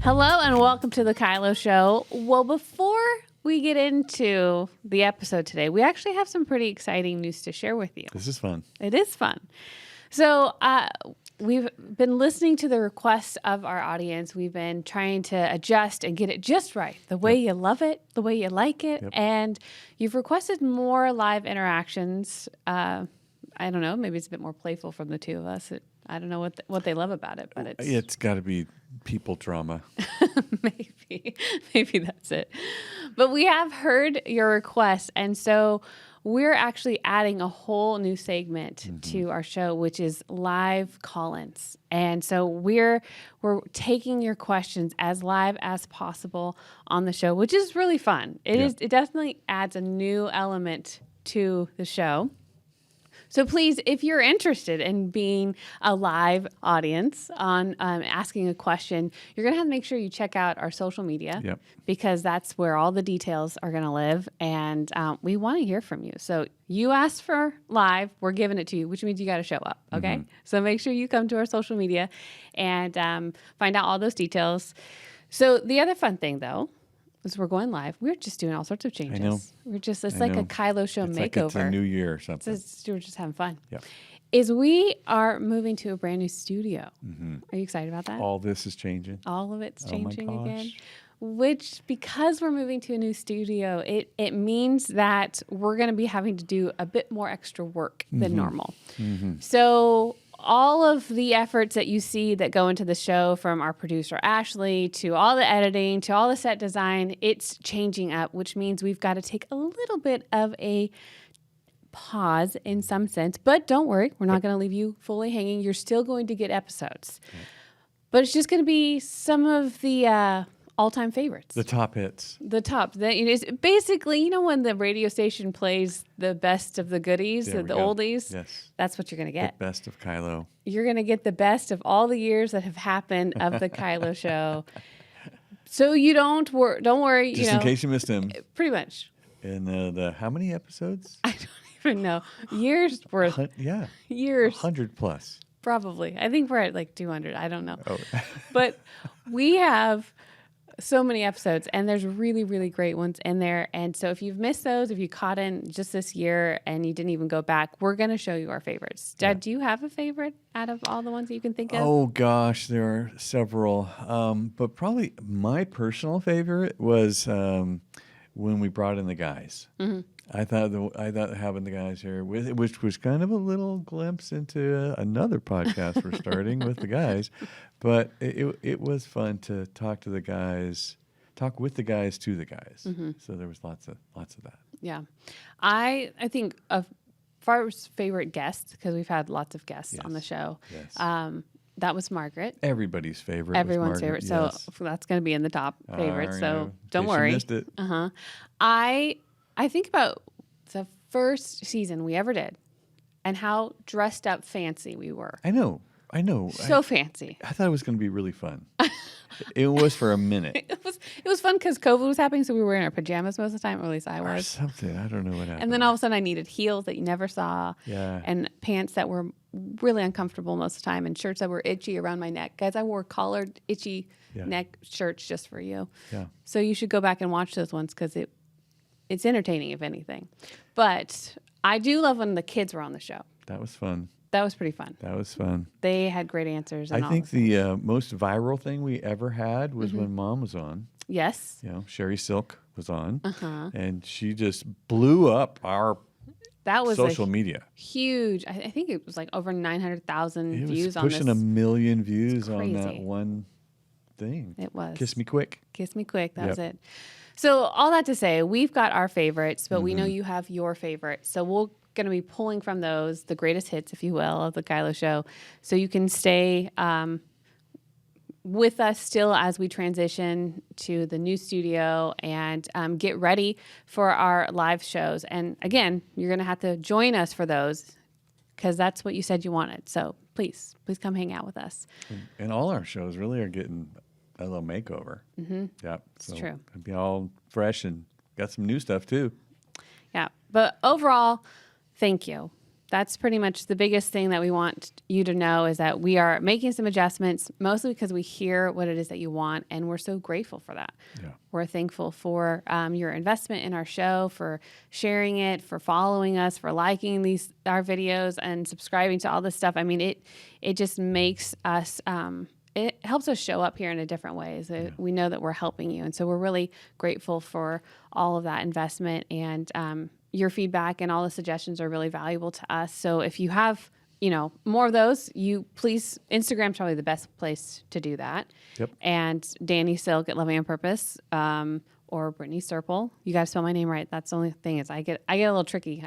Hello and welcome to the KYLO Show. Well, before we get into the episode today, we actually have some pretty exciting news to share with you. This is fun. It is fun. So we've been listening to the requests of our audience. We've been trying to adjust and get it just right, the way you love it, the way you like it. Yep. And you've requested more live interactions. I don't know, maybe it's a bit more playful from the two of us. I don't know what they love about it, but It's got to be people drama. Maybe that's it. But we have heard your request, and so we're actually adding a whole new segment to our show, which is live call-ins. And so we're taking your questions as live as possible on the show, which is really fun. It definitely adds a new element to the show. So please, if you're interested in being a live audience on asking a question, you're going to have to make sure you check out our social media because that's where all the details are going to live. And we want to hear from you. So you asked for live, we're giving it to you, which means you got to show up. Okay. So make sure you come to our social media and find out all those details. So the other fun thing, though, is we're going live. We're just doing all sorts of changes. I know. It's like a KYLO Show makeover. Like it's a new year or something. We're just having fun. Yep. We are moving to a brand new studio. Are you excited about that? All this is changing. All of it's changing my gosh. again. Which, because we're moving to a new studio, it means that we're going to be having to do a bit more extra work than normal. So all of the efforts that you see that go into the show, from our producer Ashley to all the editing to all the set design, it's changing up, which means we've got to take a little bit of a pause in some sense. But don't worry, we're not going to leave you fully hanging. You're still going to get episodes. But it's just going to be some of the all-time favorites. The top hits. It's basically, when the radio station plays the best of the goodies, the oldies, that's what you're going to get. The best of KYLO. You're going to get the best of all the years that have happened of the KYLO Show. So you don't worry. Just in case you missed him. Pretty much. And the how many episodes? I don't even know. Years worth. Years. 100 plus. Probably. I think we're at like 200. I don't know. Oh. But we have so many episodes, and there's really, really great ones in there. And so if you've missed those, if you caught in just this year and you didn't even go back, we're going to show you our favorites. Dad, do you have a favorite out of all the ones that you can think of? Oh, gosh, there are several. But probably my personal favorite was when we brought in the guys. I thought having the guys here, which was kind of a little glimpse into another podcast we're starting with the guys, but it was fun to talk with the guys to the guys. So there was lots of that. Yeah, I think of far as favorite guests, because we've had lots of guests on the show. Yes. That was Margaret. Everybody's favorite. Everyone's favorite. So that's going to be in the top favorite. So don't worry. Missed it. I think about the first season we ever did and how dressed up fancy we were. I know. So fancy. I thought it was going to be really fun. It was for a minute. It was fun because COVID was happening, so we were wearing our pajamas most of the time, or at least I was. Or something. I don't know what happened. And then all of a sudden I needed heels that you never saw. Yeah. And pants that were really uncomfortable most of the time, and shirts that were itchy around my neck. Guys, I wore collared, itchy neck shirts just for you. Yeah. So you should go back and watch those ones because it's entertaining, if anything. But I do love when the kids were on the show. That was fun. That was pretty fun. That was fun. They had great answers. And I think the most viral thing we ever had was when Mom was on. Yes. Sherry Silk was on. And she just blew up our social media. Huge. I think it was like over 900,000 views on this. It was pushing 1 million views on that one thing. It was. Kiss Me Quick. Kiss Me Quick. That was it. So all that to say, we've got our favorites, but we know you have your favorites. So we're going to be pulling from those, the greatest hits, if you will, of the KYLO Show. So you can stay with us still as we transition to the new studio and get ready for our live shows. And again, you're going to have to join us for those because that's what you said you wanted. So please come hang out with us. And all our shows really are getting a little makeover. Yep. It's true. It'll be all fresh and got some new stuff too. Yeah. But overall, thank you. that's pretty much the biggest thing that we want you to know, is that we are making some adjustments, mostly because we hear what it is that you want, and we're so grateful for that. Yeah. We're thankful for your investment in our show, for sharing it, for following us, for liking our videos and subscribing to all this stuff. I mean, it just makes us, it helps us show up here in a different way. So we know that we're helping you. And so we're really grateful for all of that investment, and your feedback and all the suggestions are really valuable to us. So if you have, more of those, please, Instagram's probably the best place to do that. Yep. And Danny Silk at Loving on Purpose, or Brittany Serple. You got to spell my name right. That's the only thing, is I get a little tricky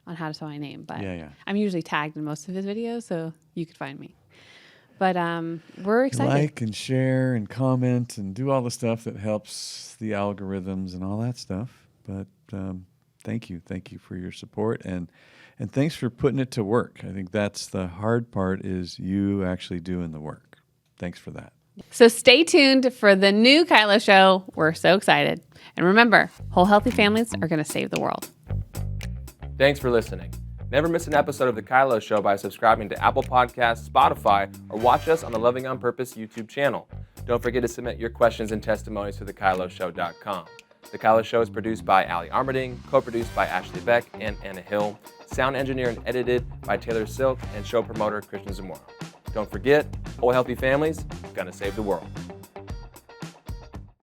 on how to spell my name, but I'm usually tagged in most of his videos, so you could find me. But we're excited. Like and share and comment and do all the stuff that helps the algorithms and all that stuff. But thank you for your support, and thanks for putting it to work. I think that's the hard part, is you actually doing the work. Thanks for that. So stay tuned for the new KYLO Show. We're so excited. And remember, whole healthy families are going to save the world. Thanks for listening. Never miss an episode of The KYLO Show by subscribing to Apple Podcasts, Spotify, or watch us on the Loving on Purpose YouTube channel. Don't forget to submit your questions and testimonies to thekyloshow.com. The KYLO Show is produced by Allie Armerding, co-produced by Ashley Beck and Anna Hill, sound engineered and edited by Taylor Silk, and show promoter Christian Zamora. Don't forget, whole healthy families gonna save the world.